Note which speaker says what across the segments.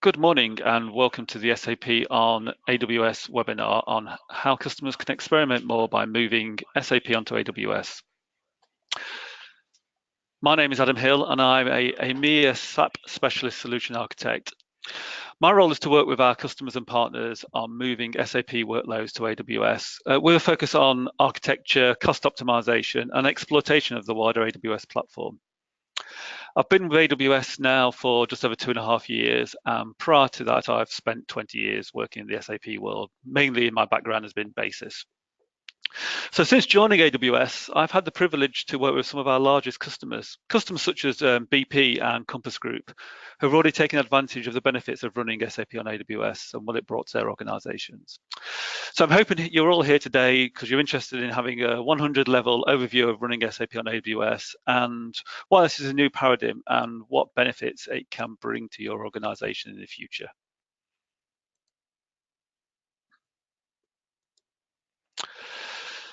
Speaker 1: Good morning and welcome to the SAP on AWS webinar on how customers can experiment more by moving SAP onto AWS. My name is Adam Hill and I'm a EMEA SAP Specialist Solution Architect. My role is to work with our customers and partners on moving SAP workloads to AWS with a focus on architecture, cost optimization and exploitation of the wider AWS platform. I've been with AWS now for just over 2.5 years. Prior to that, I've spent 20 years working in the SAP world. Mainly my background has been basis. So since joining AWS, I've had the privilege to work with some of our largest customers such as BP and Compass Group, who have already taken advantage of the benefits of running SAP on AWS and what it brought to their organizations. So I'm hoping you're all here today because you're interested in having a 100-level overview of running SAP on AWS and why this is a new paradigm and what benefits it can bring to your organization in the future.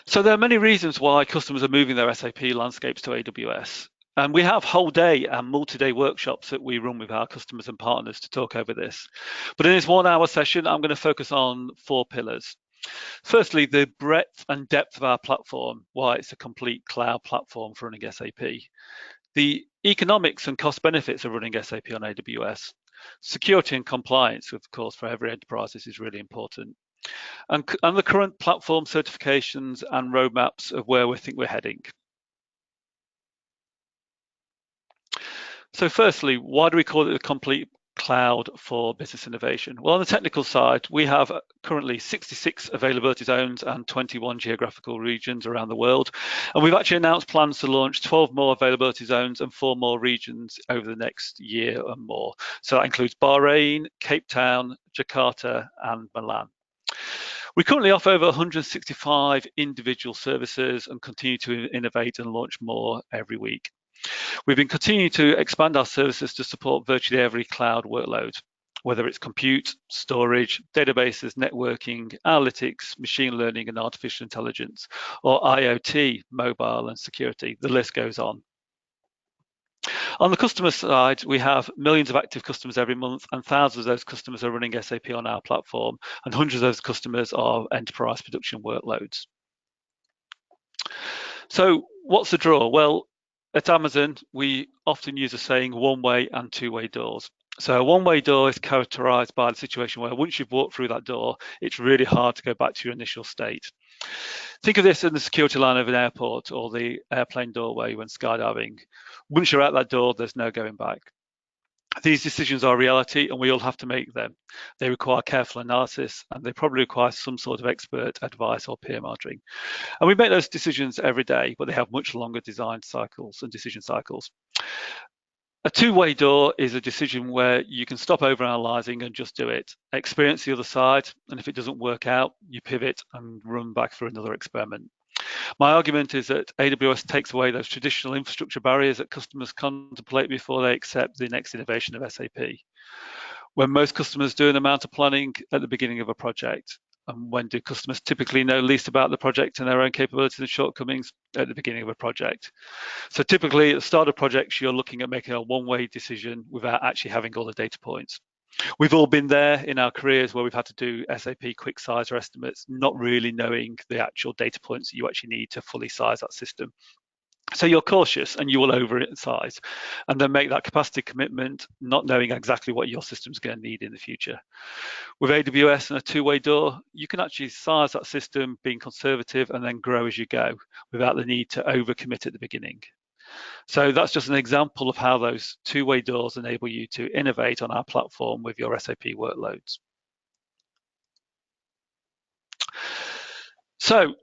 Speaker 1: So there are many reasons why customers are moving their SAP landscapes to AWS. And we have whole day and multi-day workshops that we run with our customers and partners to talk over this. But in this 1-hour session, I'm going to focus on 4 pillars. Firstly, the breadth and depth of our platform, why it's a complete cloud platform for running SAP. The economics and cost benefits of running SAP on AWS. Security and compliance, of course, for every enterprise, this is really important. And the current platform certifications and roadmaps of where we think we're heading. So firstly, why do we call it a complete cloud for business innovation? Well, on the technical side, we have currently 66 availability zones and 21 geographical regions around the world. And we've actually announced plans to launch 12 more availability zones and 4 more regions over the next year and more. So that includes Bahrain, Cape Town, Jakarta, and Milan. We currently offer over 165 individual services and continue to innovate and launch more every week. We've been continuing to expand our services to support virtually every cloud workload, whether it's compute, storage, databases, networking, analytics, machine learning and artificial intelligence, or IoT, mobile and security. The list goes on. On the customer side, we have millions of active customers every month, and thousands of those customers are running SAP on our platform, and hundreds of those customers are enterprise production workloads. So what's the draw? Well, at Amazon, we often use a saying, one-way and two-way doors. So a one-way door is characterized by the situation where once you've walked through that door, it's really hard to go back to your initial state. Think of this in the security line of an airport or the airplane doorway when skydiving. Once you're out that door, there's no going back. These decisions are reality and we all have to make them. They require careful analysis and they probably require some sort of expert advice or peer monitoring. And we make those decisions every day, but they have much longer design cycles and decision cycles. A two-way door is a decision where you can stop overanalyzing and just do it. Experience the other side, and if it doesn't work out, you pivot and run back for another experiment. My argument is that AWS takes away those traditional infrastructure barriers that customers contemplate before they accept the next innovation of SAP. When most customers do an amount of planning at the beginning of a project, and when do customers typically know least about the project and their own capabilities and shortcomings? At the beginning of a project. So typically at the start of projects, you're looking at making a one-way decision without actually having all the data points. We've all been there in our careers where we've had to do SAP quick size or estimates, not really knowing the actual data points that you actually need to fully size that system. So you're cautious and you will oversize and then make that capacity commitment, not knowing exactly what your system's going to need in the future. With AWS and a two-way door, you can actually size that system being conservative and then grow as you go without the need to overcommit at the beginning. So that's just an example of how those two-way doors enable you to innovate on our platform with your SAP workloads. So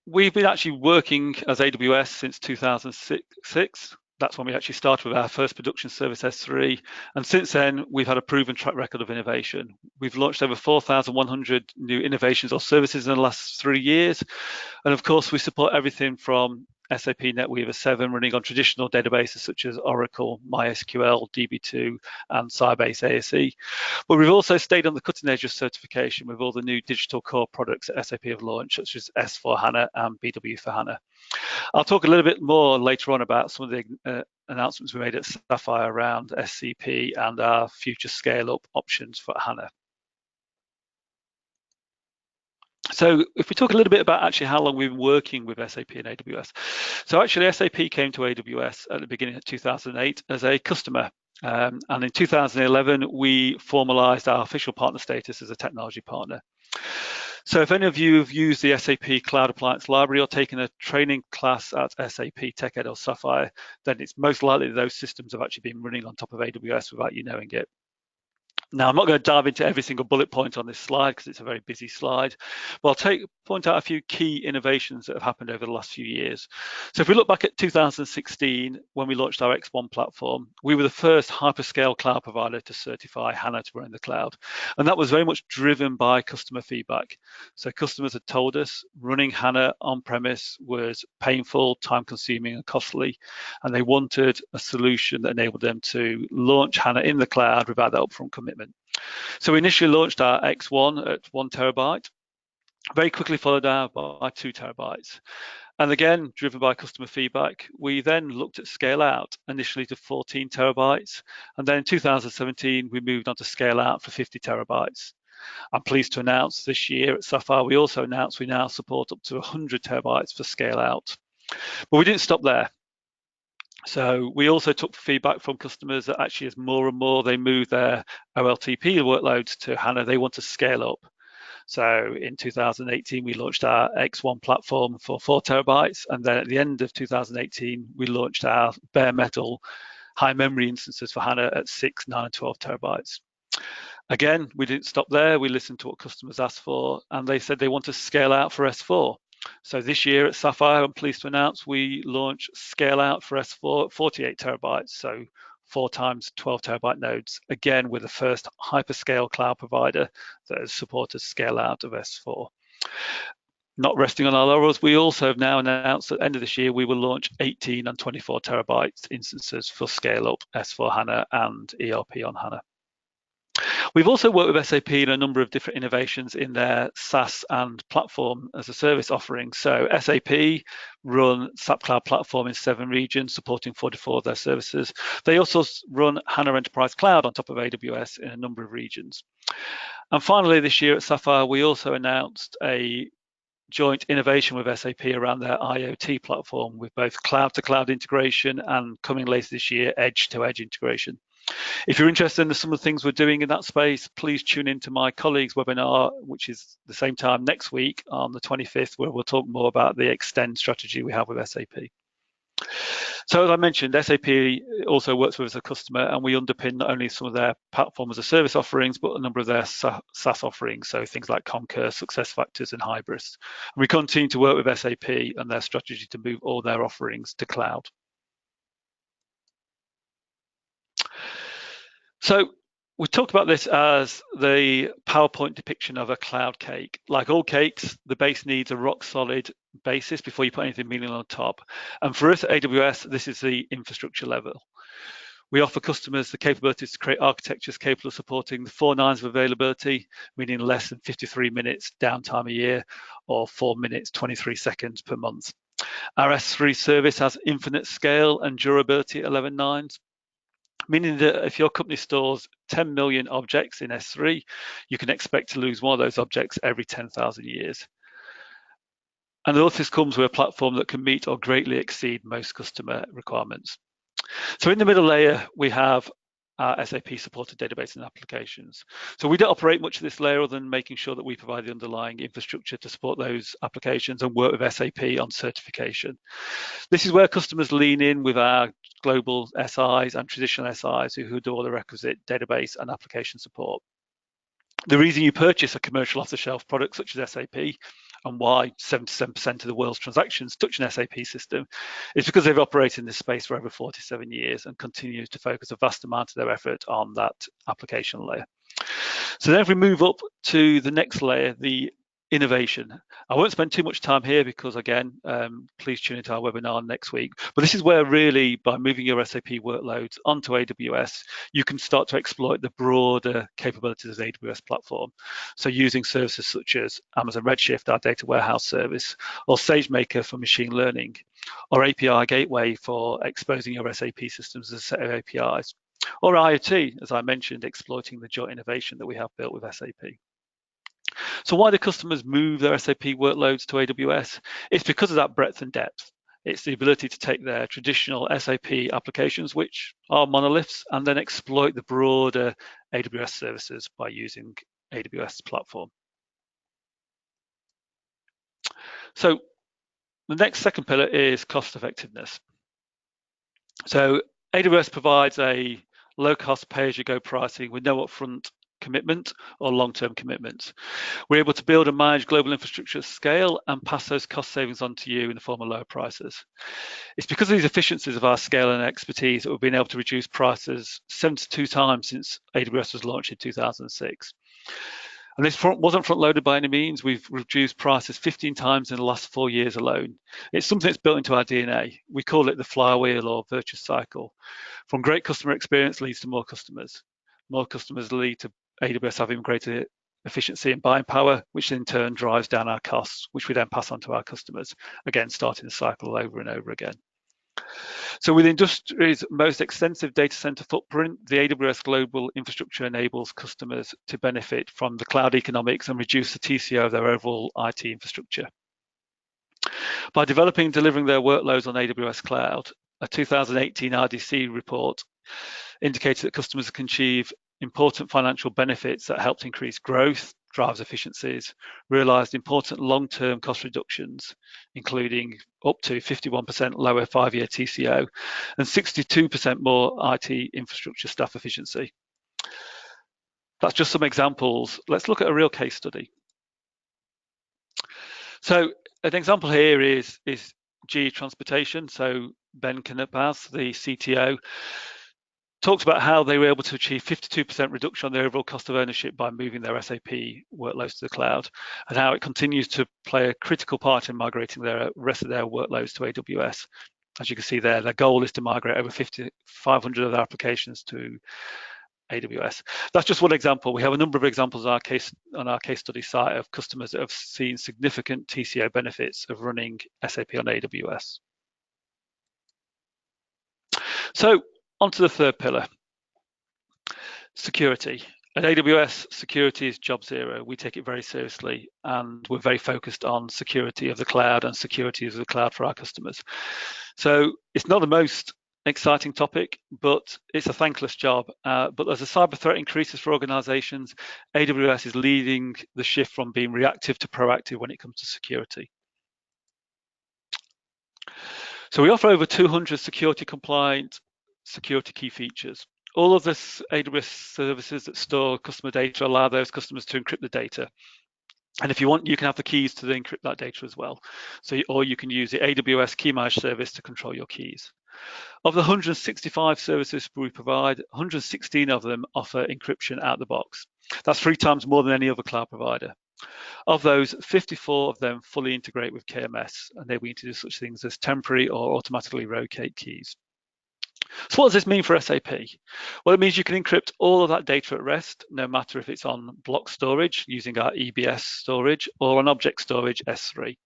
Speaker 1: we've been actually working as AWS since 2006. That's when we actually started with our first production service, S3. And since then, we've had a proven track record of innovation. We've launched over 4,100 new innovations or services in the last 3 years. And of course, we support everything from SAP NetWeaver 7 running on traditional databases such as Oracle, MySQL, DB2, and Sybase ASE. But we've also stayed on the cutting edge of certification with all the new digital core products that SAP have launched, such as S4 HANA and BW for HANA. I'll talk a little bit more later on about some of the announcements we made at Sapphire around SCP and our future scale-up options for HANA. So if we talk a little bit about actually how long we've been working with SAP and AWS. So actually SAP came to AWS at the beginning of 2008 as a customer. And in 2011, we formalized our official partner status as a technology partner. So if any of you have used the SAP Cloud Appliance Library or taken a training class at SAP TechEd or Sapphire, then it's most likely that those systems have actually been running on top of AWS without you knowing it. Now, I'm not going to dive into every single bullet point on this slide because it's a very busy slide, but I'll point out a few key innovations that have happened over the last few years. So if we look back at 2016, when we launched our X1 platform, we were the first hyperscale cloud provider to certify HANA to run in the cloud. And that was very much driven by customer feedback. So customers had told us running HANA on-premise was painful, time-consuming, and costly. And they wanted a solution that enabled them to launch HANA in the cloud without that upfront commitment. So we initially launched our X1 at 1 terabyte, very quickly followed out by 2 terabytes. And again, driven by customer feedback, we then looked at scale out, initially to 14 terabytes. And then in 2017, we moved on to scale out for 50 terabytes. I'm pleased to announce this year at Sapphire, we also announced we now support up to 100 terabytes for scale out. But we didn't stop there. So we also took feedback from customers that actually as more and more they move their OLTP workloads to HANA, they want to scale up. So in 2018, we launched our X1 platform for 4 terabytes. And then at the end of 2018, we launched our bare metal high memory instances for HANA at 6, 9, and 12 terabytes. Again, we didn't stop there. We listened to what customers asked for, and they said they want to scale out for S4. So this year at Sapphire, I'm pleased to announce we launched scale out for S4 at 48 terabytes, so 4 times 12 terabyte nodes. Again, we're the first hyperscale cloud provider that has supported scale out of S4. Not resting on our laurels, we also have now announced at the end of this year, we will launch 18 and 24 terabyte instances for scale up S4 HANA and ERP on HANA. We've also worked with SAP in a number of different innovations in their SaaS and platform as a service offering. So SAP run SAP Cloud Platform in 7 regions, supporting 44 of their services. They also run HANA Enterprise Cloud on top of AWS in a number of regions. And finally, this year at Sapphire, we also announced a joint innovation with SAP around their IoT platform with both cloud-to-cloud integration and coming later this year, edge-to-edge integration. If you're interested in some of the things we're doing in that space, please tune into my colleagues' webinar, which is the same time next week on the 25th, where we'll talk more about the extend strategy we have with SAP. So as I mentioned, SAP also works with us as a customer, and we underpin not only some of their platform as a service offerings, but a number of their SaaS offerings, so things like Concur, SuccessFactors, and Hybris. And we continue to work with SAP and their strategy to move all their offerings to cloud. So we talked about this as the PowerPoint depiction of a cloud cake. Like all cakes, the base needs a rock solid basis before you put anything meaningful on top. And for us at AWS, this is the infrastructure level. We offer customers the capabilities to create architectures capable of supporting the 4 nines of availability, meaning less than 53 minutes downtime a year or 4 minutes, 23 seconds per month. Our S3 service has infinite scale and durability at 11 nines. Meaning that if your company stores 10 million objects in S3, you can expect to lose one of those objects every 10,000 years. And all this comes with a platform that can meet or greatly exceed most customer requirements. So in the middle layer, we have our SAP supported database and applications. So we don't operate much of this layer other than making sure that we provide the underlying infrastructure to support those applications and work with SAP on certification. This is where customers lean in with our global SIs and traditional SIs who do all the requisite database and application support. The reason you purchase a commercial off-the-shelf product such as SAP and why 77% of the world's transactions touch an SAP system is because they've operated in this space for over 47 years and continue to focus a vast amount of their effort on that application layer. So then if we move up to the next layer, the innovation. I won't spend too much time here because, again, please tune into our webinar next week. But this is where really, by moving your SAP workloads onto AWS, you can start to exploit the broader capabilities of the AWS platform. So using services such as Amazon Redshift, our data warehouse service, or SageMaker for machine learning, or API Gateway for exposing your SAP systems as a set of APIs, or IoT, as I mentioned, exploiting the joint innovation that we have built with SAP. So why do customers move their SAP workloads to AWS? It's because of that breadth and depth. It's the ability to take their traditional SAP applications, which are monoliths, and then exploit the broader AWS services by using AWS platform. So the next second pillar is cost effectiveness. So AWS provides a low-cost pay-as-you-go pricing with no upfront commitment or long-term commitments. We're able to build and manage global infrastructure at scale and pass those cost savings on to you in the form of lower prices. It's because of these efficiencies of our scale and expertise that we've been able to reduce prices 72 times since AWS was launched in 2006. And this wasn't front-loaded by any means. We've reduced prices 15 times in the last 4 years alone. It's something that's built into our DNA. We call it the flywheel or virtuous cycle. From great customer experience leads to more customers. More customers lead to AWS having greater efficiency and buying power, which in turn drives down our costs, which we then pass on to our customers, again, starting the cycle over and over again. So with the industry's most extensive data center footprint, the AWS global infrastructure enables customers to benefit from the cloud economics and reduce the TCO of their overall IT infrastructure. By developing and delivering their workloads on AWS Cloud, a 2018 RDC report indicated that customers can achieve important financial benefits that helped increase growth, drives efficiencies, realized important long-term cost reductions, including up to 51% lower 5-year TCO and 62% more IT infrastructure staff efficiency. That's just some examples. Let's look at a real case study. So an example here is GE Transportation. So Ben Knapaz, the CTO, talks about how they were able to achieve 52% reduction on their overall cost of ownership by moving their SAP workloads to the cloud, and how it continues to play a critical part in migrating the rest of their workloads to AWS. As you can see there, their goal is to migrate over 500 of their applications to AWS. That's just one example. We have a number of examples on our case study site of customers that have seen significant TCO benefits of running SAP on AWS. So on to the third pillar, security. At AWS, security is job zero. We take it very seriously, and we're very focused on security of the cloud and security of the cloud for our customers. So it's not the most exciting topic, but it's a thankless job. But as the cyber threat increases for organizations, AWS is leading the shift from being reactive to proactive when it comes to security. So we offer over 200 security compliant security key features. All of this AWS services that store customer data allow those customers to encrypt the data. And if you want, you can have the keys to encrypt that data as well. So, or you can use the AWS Key Manage service to control your keys. Of the 165 services we provide, 116 of them offer encryption out of the box. That's 3 times more than any other cloud provider. Of those, 54 of them fully integrate with KMS, enabling you to do such things as temporary or automatically rotate keys. So what does this mean for SAP? Well, it means you can encrypt all of that data at rest, no matter if it's on block storage using our EBS storage or on object storage S3.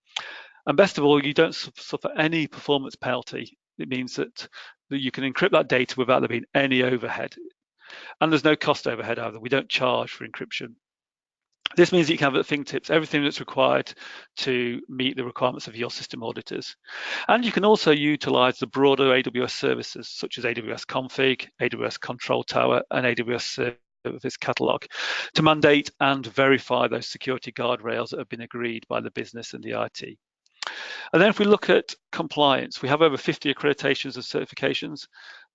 Speaker 1: And best of all, you don't suffer any performance penalty. It means that you can encrypt that data without there being any overhead. And there's no cost overhead either. We don't charge for encryption. This means that you can have at fingertips everything that's required to meet the requirements of your system auditors. And you can also utilize the broader AWS services such as AWS Config, AWS Control Tower, and AWS Service Catalog to mandate and verify those security guardrails that have been agreed by the business and the IT. And then if we look at compliance, we have over 50 accreditations and certifications.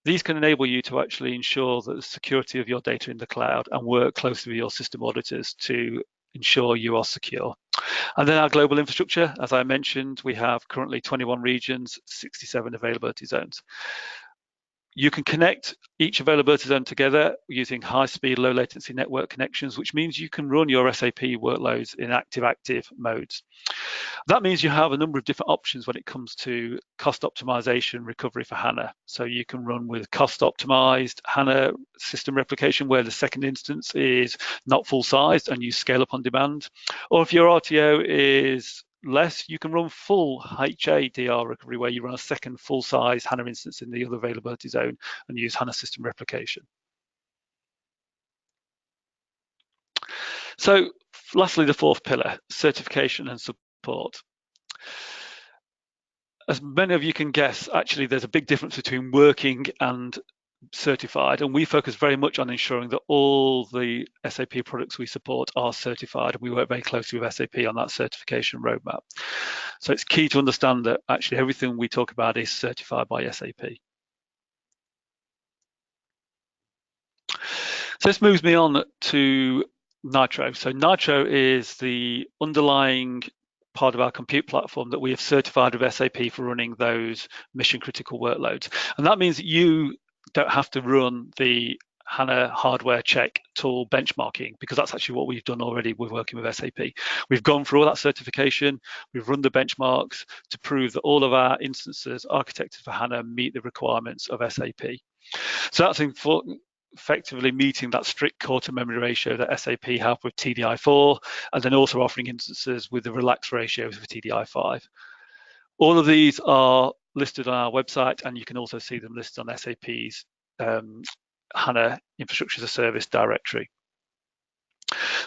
Speaker 1: These can enable you to actually ensure that the security of your data in the cloud and work closely with your system auditors to ensure you are secure. And then our global infrastructure, as I mentioned, we have currently 21 regions, 67 availability zones. You can connect each availability zone together using high-speed, low-latency network connections, which means you can run your SAP workloads in active modes. That means you have a number of different options when it comes to cost optimization recovery for HANA. So you can run with cost optimized HANA system replication where the second instance is not full sized and you scale up on demand. Or if your RTO is less, you can run full HADR recovery where you run a second full size HANA instance in the other availability zone and use HANA system replication. So lastly, the fourth pillar, certification and support. As many of you can guess, actually, there's a big difference between working and certified, and we focus very much on ensuring that all the SAP products we support are certified, and we work very closely with SAP on that certification roadmap. So it's key to understand that actually everything we talk about is certified by SAP. So this moves me on to Nitro. So Nitro is the underlying part of our compute platform that we have certified with SAP for running those mission critical workloads. And that means that you don't have to run the HANA hardware check tool benchmarking, because that's actually what we've done already with working with SAP. We've gone through all that certification, we've run the benchmarks to prove that all of our instances architected for HANA meet the requirements of SAP. So that's effectively meeting that strict core to memory ratio that SAP have with TDI4, and then also offering instances with the relaxed ratios for TDI5. All of these are listed on our website, and you can also see them listed on SAP's HANA Infrastructure as a Service directory.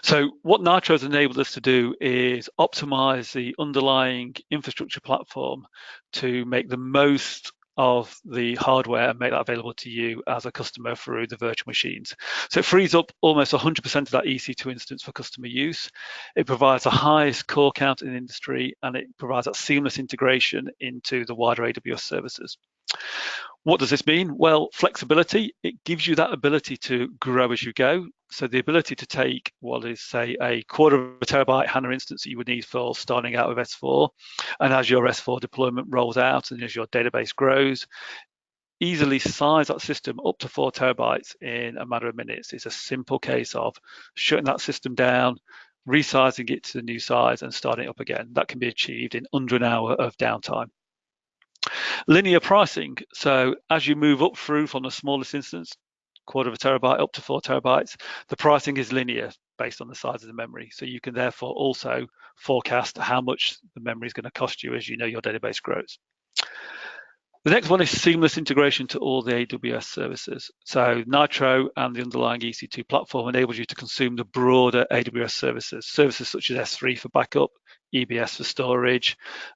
Speaker 1: So what Nitro has enabled us to do is optimize the underlying infrastructure platform to make the most of the hardware and make that available to you as a customer through the virtual machines. So it frees up almost 100% of that EC2 instance for customer use. It provides the highest core count in the industry, and it provides that seamless integration into the wider AWS services. What does this mean? Well, flexibility. It gives you that ability to grow as you go. So the ability to take what is, say, a quarter of a terabyte HANA instance that you would need for starting out with S4, and as your S4 deployment rolls out and as your database grows, easily size that system up to 4 terabytes in a matter of minutes. It's a simple case of shutting that system down, resizing it to the new size and starting it up again. That can be achieved in under an hour of downtime. Linear pricing. So as you move up through from the smallest instance, quarter of a terabyte up to 4 terabytes, the pricing is linear based on the size of the memory. So you can therefore also forecast how much the memory is going to cost you as you know your database grows. The next one is seamless integration to all the AWS services. So Nitro and the underlying EC2 platform enables you to consume the broader AWS services such as S3 for backup, EBS for storage,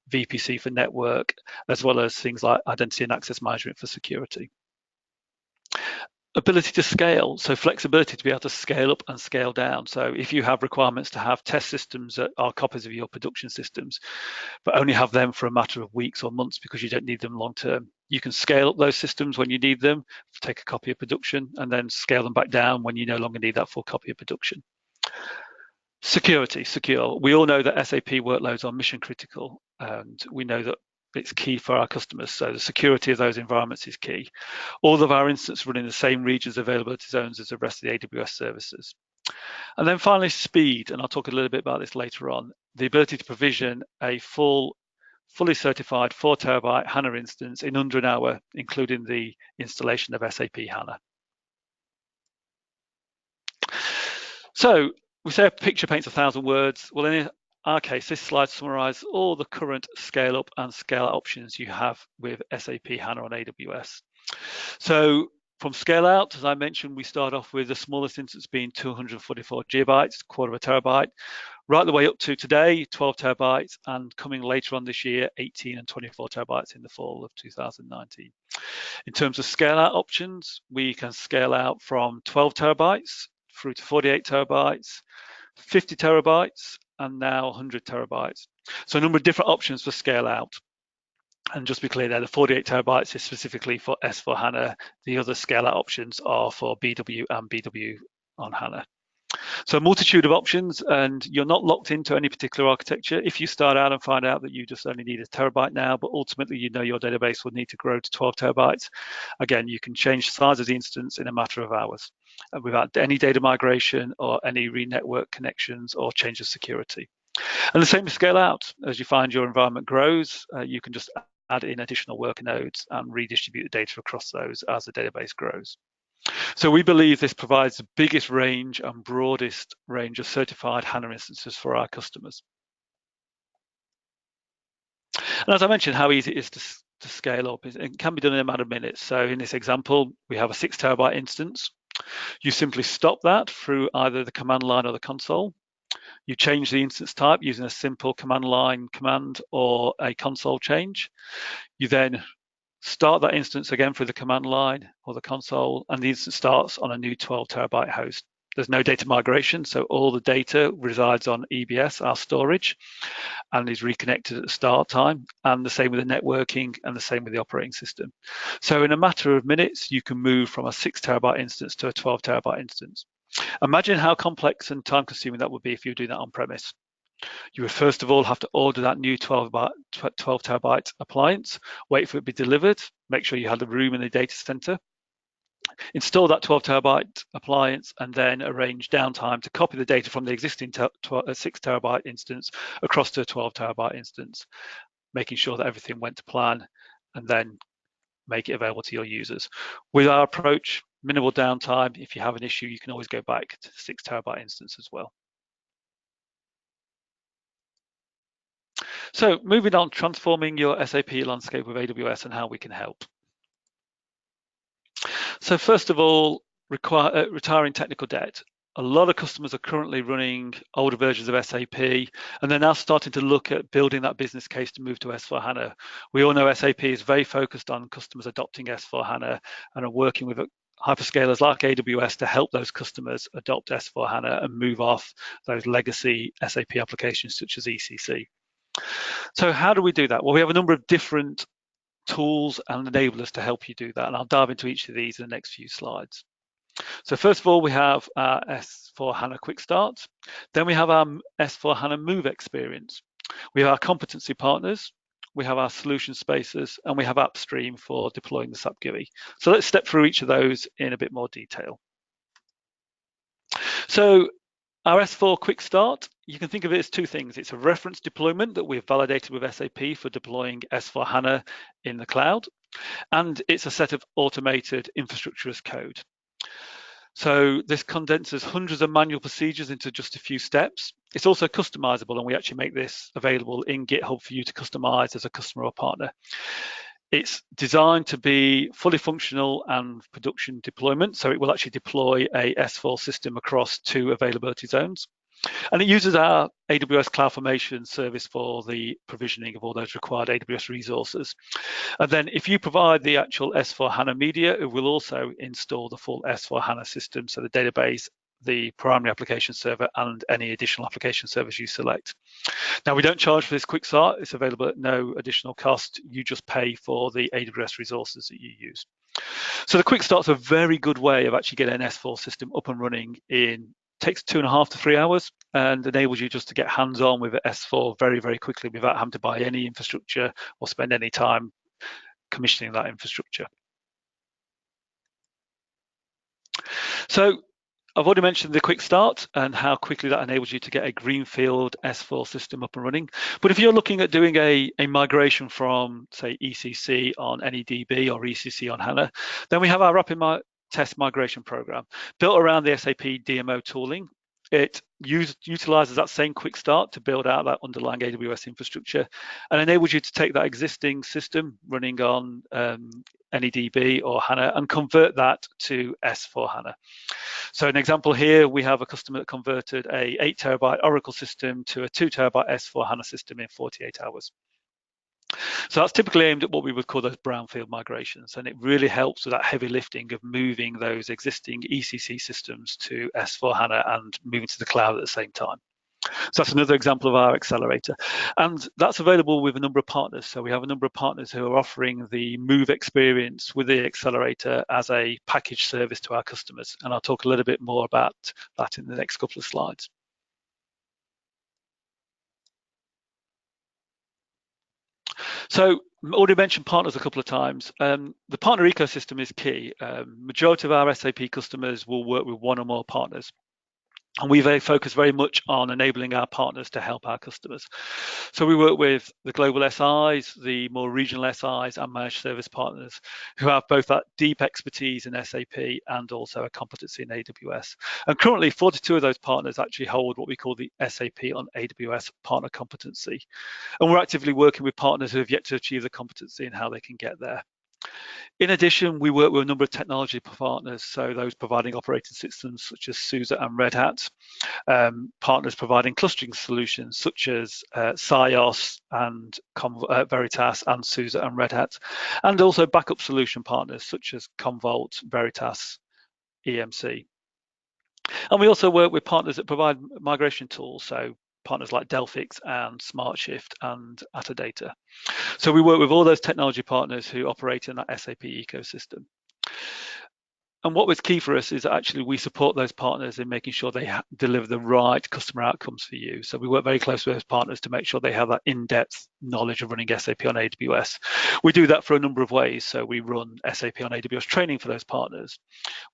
Speaker 1: VPC for network, as well as things like identity and access management for security. Ability to scale, so flexibility to be able to scale up and scale down. So if you have requirements to have test systems that are copies of your production systems, but only have them for a matter of weeks or months because you don't need them long term, you can scale up those systems when you need them, take a copy of production, and then scale them back down when you no longer need that full copy of production. Security, secure. We all know that SAP workloads are mission critical, and we know that it's key for our customers. So the security of those environments is key. All of our instances run in the same regions availability zones as the rest of the AWS services. And then finally, speed, and I'll talk a little bit about this later on. The ability to provision a fully certified 4 terabyte HANA instance in under an hour, including the installation of SAP HANA. So we say a picture paints 1,000 words. Well, in our case, this slide summarizes all the current scale up and scale out options you have with SAP HANA on AWS. So from scale out, as I mentioned, we start off with the smallest instance being 244 gigabytes, quarter of a terabyte, right the way up to today, 12 terabytes, and coming later on this year, 18 and 24 terabytes in the fall of 2019. In terms of scale out options, we can scale out from 12 terabytes through to 48 terabytes, 50 terabytes, and now 100 terabytes. So a number of different options for scale out. And just to be clear there, the 48 terabytes is specifically for S4 HANA. The other scale out options are for BW and BW on HANA. So a multitude of options, and you're not locked into any particular architecture. If you start out and find out that you just only need a terabyte now, but ultimately you know your database will need to grow to 12 terabytes, again, you can change the size of the instance in a matter of hours without any data migration or any re-network connections or change of security. And the same with scale out. As you find your environment grows, you can just add in additional worker nodes and redistribute the data across those as the database grows. So we believe this provides the biggest range and broadest range of certified HANA instances for our customers. And as I mentioned, how easy it is to scale up. It can be done in a matter of minutes. So in this example, we have a 6 terabyte instance. You simply stop that through either the command line or the console. You change the instance type using a simple command line command or a console change. You then start that instance again through the command line or the console, and the instance starts on a new 12 terabyte host. There's no data migration, so all the data resides on EBS, our storage, and is reconnected at the start time, and the same with the networking and the same with the operating system. So in a matter of minutes, you can move from a 6 terabyte instance to a 12 terabyte instance. Imagine how complex and time consuming that would be if you were doing that on premise. You would first of all have to order that new 12 terabyte appliance, wait for it to be delivered, make sure you had the room in the data center, install that 12 terabyte appliance, and then arrange downtime to copy the data from the existing 6 terabyte instance across to a 12 terabyte instance, making sure that everything went to plan, and then make it available to your users. With our approach, minimal downtime. If you have an issue, you can always go back to the 6 terabyte instance as well. So moving on, transforming your SAP landscape with AWS and how we can help. So first of all, retiring technical debt. A lot of customers are currently running older versions of SAP, and they're now starting to look at building that business case to move to S4HANA. We all know SAP is very focused on customers adopting S4HANA and are working with hyperscalers like AWS to help those customers adopt S4HANA and move off those legacy SAP applications such as ECC. So how do we do that? Well, we have a number of different tools and enablers to help you do that, and I'll dive into each of these in the next few slides. So first of all, we have our S4HANA QuickStart. Then we have our S4HANA Move Experience. We have our competency partners. We have our solution spaces, and we have AppStream for deploying the SAP GUI. So let's step through each of those in a bit more detail. So our S4 QuickStart, you can think of it as two things. It's a reference deployment that we've validated with SAP for deploying S4HANA in the cloud, and it's a set of automated infrastructure as code. So this condenses hundreds of manual procedures into just a few steps. It's also customizable, and we actually make this available in GitHub for you to customize as a customer or partner. It's designed to be fully functional and production deployment, so it will actually deploy a S4 system across 2 availability zones. And it uses our AWS CloudFormation service for the provisioning of all those required AWS resources. And then if you provide the actual S4HANA media, it will also install the full S4HANA system, so the database, the primary application server, and any additional application servers you select. Now, we don't charge for this QuickStart. It's available at no additional cost. You just pay for the AWS resources that you use. So the QuickStart's a very good way of actually getting an S4 system up and running takes 2.5 to 3 hours and enables you just to get hands-on with S4 very, very quickly without having to buy any infrastructure or spend any time commissioning that infrastructure. So I've already mentioned the QuickStart and how quickly that enables you to get a greenfield S4 system up and running. But if you're looking at doing a migration from, say, ECC on AnyDB or ECC on HANA, then we have our rapid test migration program built around the SAP DMO tooling. It utilizes that same QuickStart to build out that underlying AWS infrastructure and enables you to take that existing system running on AnyDB or HANA and convert that to S4HANA. So an example here, we have a customer that converted a 8 terabyte Oracle system to a 2 terabyte S4HANA system in 48 hours. So that's typically aimed at what we would call those brownfield migrations, and it really helps with that heavy lifting of moving those existing ECC systems to S4HANA and moving to the cloud at the same time. So that's another example of our accelerator. And that's available with a number of partners. So we have a number of partners who are offering the Move Experience with the accelerator as a package service to our customers. And I'll talk a little bit more about that in the next couple of slides. So already mentioned partners a couple of times. The partner ecosystem is key. Majority of our SAP customers will work with one or more partners. And we focus very much on enabling our partners to help our customers. So we work with the global SIs, the more regional SIs, and managed service partners who have both that deep expertise in SAP and also a competency in AWS. And currently, 42 of those partners actually hold what we call the SAP on AWS Partner Competency. And we're actively working with partners who have yet to achieve the competency and how they can get there. In addition, we work with a number of technology partners, so those providing operating systems such as SUSE and Red Hat, partners providing clustering solutions such as SIOS and Veritas and SUSE and Red Hat, and also backup solution partners such as Commvault, Veritas, EMC. And we also work with partners that provide migration tools, so partners like Delphix and SmartShift and Atadata. So we work with all those technology partners who operate in that SAP ecosystem. And what was key for us is actually we support those partners in making sure they deliver the right customer outcomes for you. So we work very closely with those partners to make sure they have that in-depth knowledge of running SAP on AWS. We do that for a number of ways. So we run SAP on AWS training for those partners.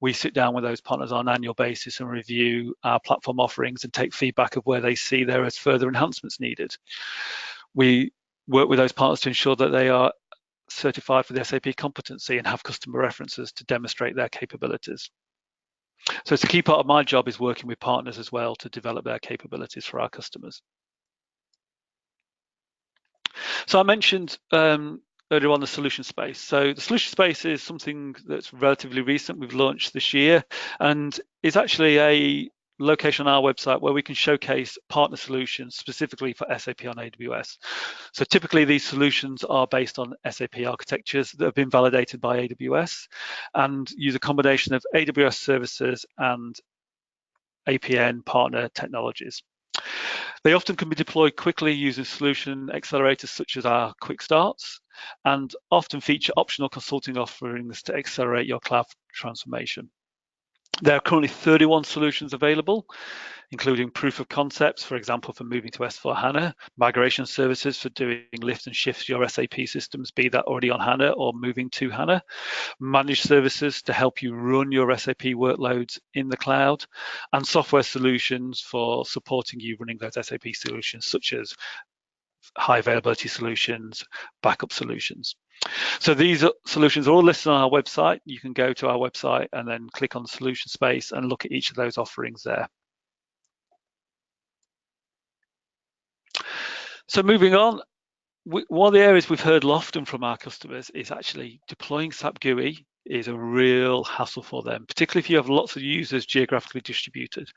Speaker 1: We sit down with those partners on an annual basis and review our platform offerings and take feedback of where they see there as further enhancements needed. We work with those partners to ensure that they are certified for the SAP competency and have customer references to demonstrate their capabilities. So it's a key part of my job is working with partners as well to develop their capabilities for our customers. So I mentioned earlier on the solution space. So the solution space is something that's relatively recent. We've launched this year, and it's actually a location on our website where we can showcase partner solutions specifically for SAP on AWS. So typically these solutions are based on SAP architectures that have been validated by AWS and use a combination of AWS services and APN partner technologies. They often can be deployed quickly using solution accelerators such as our QuickStarts, and often feature optional consulting offerings to accelerate your cloud transformation. There are currently 31 solutions available, including proof of concepts, for example, for moving to S4 HANA, migration services for doing lift and shifts your SAP systems, be that already on HANA or moving to HANA, managed services to help you run your SAP workloads in the cloud, and software solutions for supporting you running those SAP solutions, such as high availability solutions, backup solutions. So these solutions are all listed on our website. You can go to our website and then click on the solution space and look at each of those offerings there. So moving on, one of the areas we've heard often from our customers is actually deploying SAP GUI is a real hassle for them, particularly if you have lots of users geographically distributed.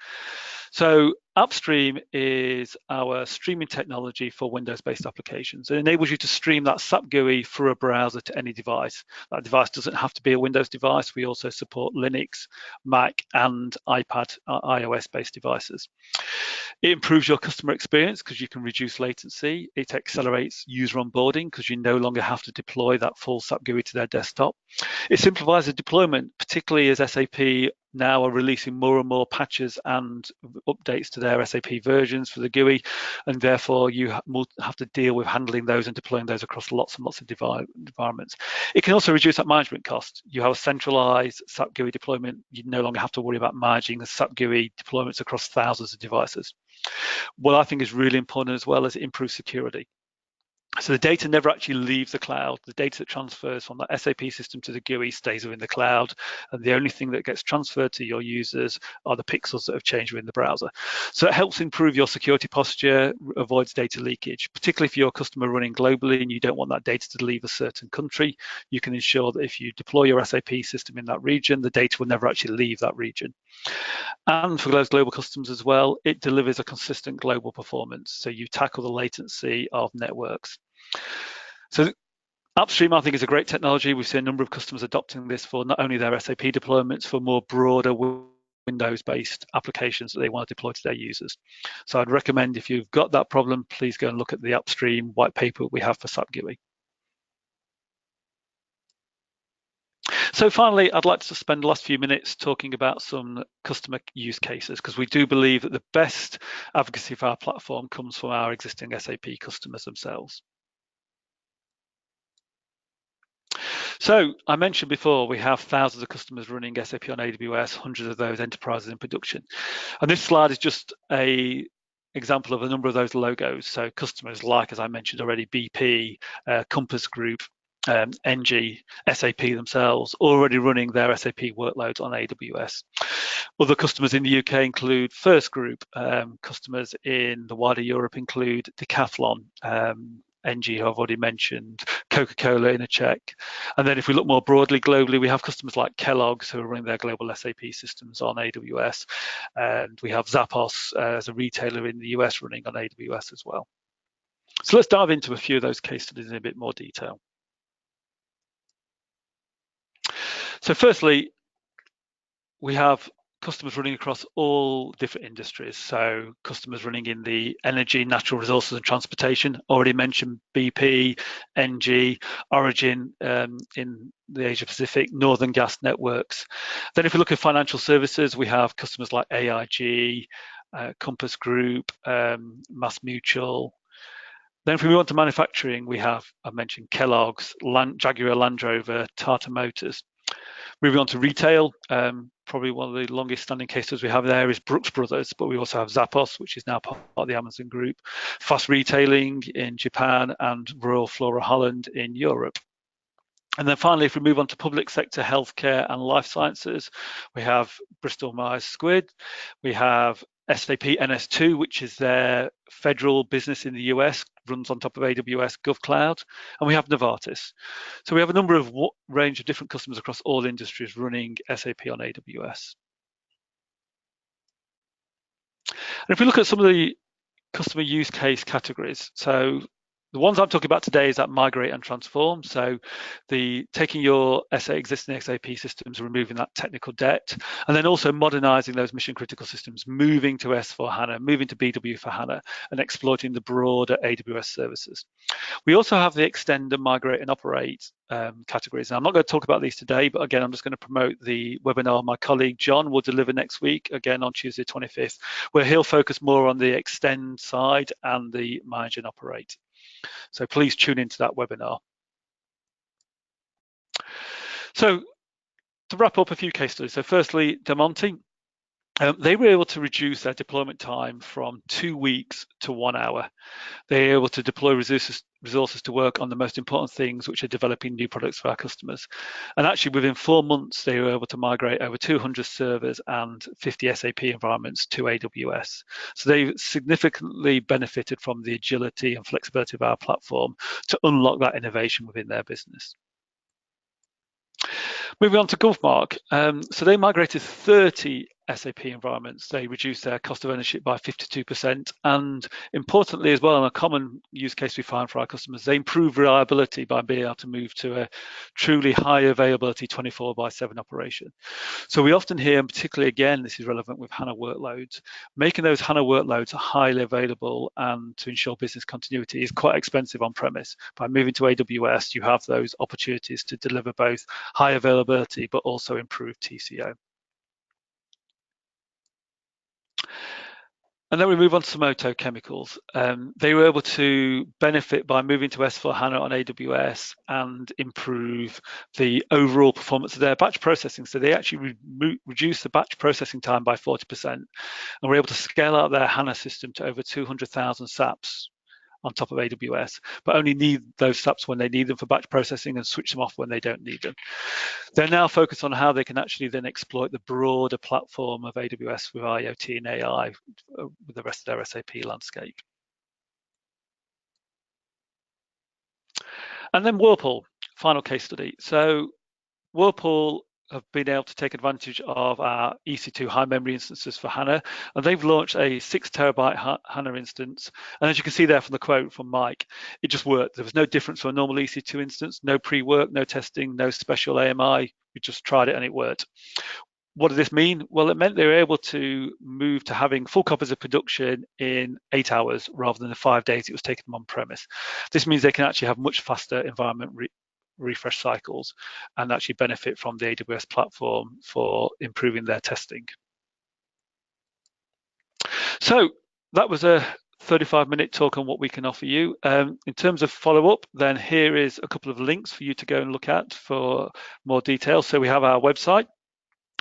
Speaker 1: So AppStream is our streaming technology for Windows-based applications. It enables you to stream that SAP GUI through a browser to any device. That device doesn't have to be a Windows device. We also support Linux, Mac, and iPad, iOS-based devices. It improves your customer experience because you can reduce latency. It accelerates user onboarding because you no longer have to deploy that full SAP GUI to their desktop. It simplifies the deployment, particularly as SAP now are releasing more and more patches and updates to their SAP versions for the GUI, and therefore you have to deal with handling those and deploying those across lots and lots of environments. It can also reduce that management cost. You have a centralized SAP GUI deployment. You no longer have to worry about managing the SAP GUI deployments across thousands of devices. What I think is really important as well is it improves security. So the data never actually leaves the cloud. The data that transfers from the SAP system to the GUI stays within the cloud, and the only thing that gets transferred to your users are the pixels that have changed within the browser. So it helps improve your security posture, avoids data leakage, particularly if you're a customer running globally and you don't want that data to leave a certain country. You can ensure that if you deploy your SAP system in that region, the data will never actually leave that region. And for those global customers as well, it delivers a consistent global performance. So you tackle the latency of networks. So AppStream, I think, is a great technology. We've seen a number of customers adopting this for not only their SAP deployments, for more broader Windows-based applications that they want to deploy to their users. So I'd recommend, if you've got that problem, please go and look at the AppStream white paper we have for SAP GUI. So finally, I'd like to spend the last few minutes talking about some customer use cases, because we do believe that the best advocacy for our platform comes from our existing SAP customers themselves. So I mentioned before, we have thousands of customers running SAP on AWS, hundreds of those enterprises in production. And this slide is just an example of a number of those logos. So customers like, as I mentioned already, BP, Compass Group, NG, SAP themselves, already running their SAP workloads on AWS. Other customers in the UK include First Group. Customers in the wider Europe include Decathlon, NG, who I've already mentioned, Coca-Cola in a Czech. And then if we look more broadly globally, we have customers like Kellogg's, who are running their global SAP systems on AWS. And we have Zappos as a retailer in the US running on AWS as well. So let's dive into a few of those case studies in a bit more detail. So firstly, we have customers running across all different industries. So customers running in the energy, natural resources and transportation, already mentioned BP, NG, Origin in the Asia Pacific, Northern Gas Networks. Then if we look at financial services, we have customers like AIG, Compass Group, Mass Mutual. Then if we move on to manufacturing, we have, I mentioned Kellogg's, Jaguar Land Rover, Tata Motors. Moving on to retail, probably one of the longest standing cases we have there is Brooks Brothers, but we also have Zappos, which is now part of the Amazon group, Fast Retailing in Japan, and Royal Flora Holland in Europe. And then finally, if we move on to public sector, healthcare and life sciences, we have Bristol Myers Squibb, we have SAP NS2, which is their federal business in the US, runs on top of AWS GovCloud, and we have Novartis. So we have a number of range of different customers across all industries running SAP on AWS. And if we look at some of the customer use case categories, so the ones I'm talking about today is that migrate and transform. So taking your existing SAP systems, removing that technical debt, and then also modernizing those mission critical systems, moving to S/4HANA, moving to BW for HANA, and exploiting the broader AWS services. We also have the extend and migrate and operate categories. And I'm not going to talk about these today, but again, I'm just going to promote the webinar my colleague John will deliver next week, again on Tuesday 25th, where he'll focus more on the extend side and the manage and operate. So please tune into that webinar. So to wrap up a few case studies. So firstly, Del Monte, they were able to reduce their deployment time from 2 weeks to 1 hour. They were able to deploy resources to work on the most important things, which are developing new products for our customers. And actually within 4 months, they were able to migrate over 200 servers and 50 SAP environments to AWS. So they significantly benefited from the agility and flexibility of our platform to unlock that innovation within their business. Moving on to GulfMark, so they migrated 30 SAP environments. They reduced their cost of ownership by 52%, and importantly as well, and a common use case we find for our customers, they improve reliability by being able to move to a truly high availability 24/7 operation. So we often hear, and particularly again, this is relevant with HANA workloads, making those HANA workloads highly available and to ensure business continuity is quite expensive on premise. By moving to AWS, you have those opportunities to deliver both high availability but also improve TCO. And then we move on to Somoto Chemicals. They were able to benefit by moving to S/4HANA on AWS and improve the overall performance of their batch processing. So they actually reduced the batch processing time by 40%, and were able to scale out their HANA system to over 200,000 SAPs on top of AWS, but only need those SAPs when they need them for batch processing and switch them off when they don't need them. They're now focused on how they can actually then exploit the broader platform of AWS with IoT and AI with the rest of their SAP landscape. And then Whirlpool, final case study. So Whirlpool have been able to take advantage of our EC2 high memory instances for HANA, and they've launched a 6 terabyte HANA instance. And as you can see there from the quote from Mike, it just worked. There was no difference from a normal EC2 instance, no pre-work, no testing, no special AMI. We just tried it and it worked. what did this mean? Well, it meant they were able to move to having full copies of production in 8 hours rather than the 5 days it was taking them on premise. This means they can actually have much faster environment refresh cycles and actually benefit from the AWS platform for improving their testing. So that was a 35-minute talk on what we can offer you. In terms of follow-up, then here is a couple of links for you to go and look at for more details. So we have our website,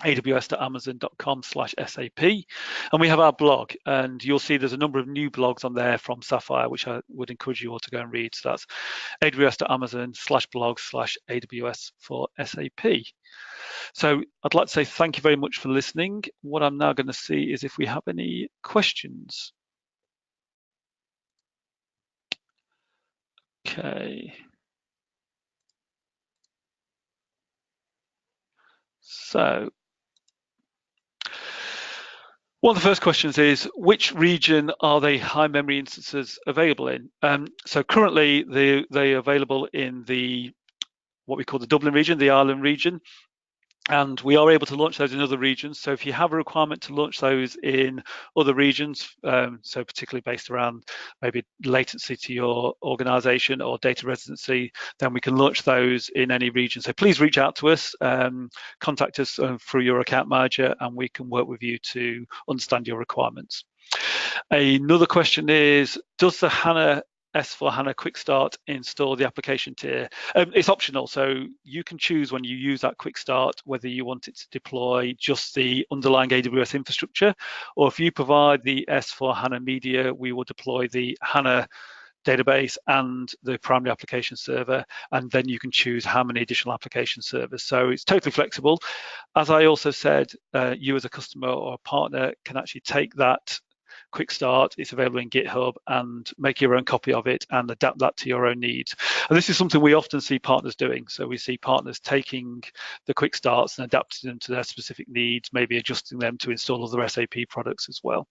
Speaker 1: aws.amazon.com/SAP, and we have our blog, and you'll see there's a number of new blogs on there from Sapphire, which I would encourage you all to go and read. So that's aws.amazon/blog/AWS for SAP. So I'd like to say thank you very much for listening. What I'm now going to see is if we have any questions. Okay. So one of the first questions is, which region are the high memory instances available in? So currently they're available in the what we call the Dublin region, the Ireland region, and we are able to launch those in other regions. So if you have a requirement to launch those in other regions, so particularly based around maybe latency to your organization or data residency, then we can launch those in any region. So please reach out to us, contact us through your account manager, and we can work with you to understand your requirements. Another question is, does the HANA S/4HANA QuickStart install the application tier? It's optional, so you can choose when you use that QuickStart whether you want it to deploy just the underlying AWS infrastructure, or if you provide the S/4HANA media, we will deploy the HANA database and the primary application server, and then you can choose how many additional application servers. So it's totally flexible. As I also said, you as a customer or a partner can actually take that QuickStart, it's available in GitHub, and make your own copy of it and adapt that to your own needs. And this is something we often see partners doing. So we see partners taking the QuickStarts and adapting them to their specific needs, maybe adjusting them to install other SAP products as well.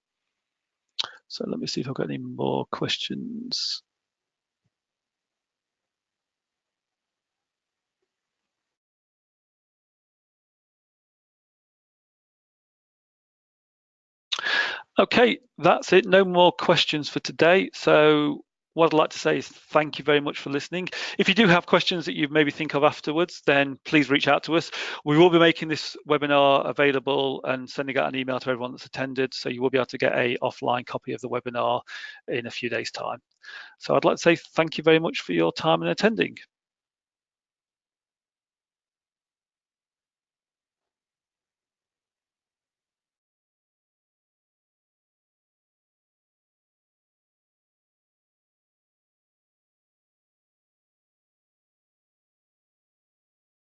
Speaker 1: So let me see if I've got any more questions. Okay, that's it. No more questions for today. So what I'd like to say is thank you very much for listening. If you do have questions that you maybe think of afterwards, then please reach out to us. We will be making this webinar available and sending out an email to everyone that's attended, so you will be able to get an offline copy of the webinar in a few days' time. So I'd like to say thank you very much for your time and attending.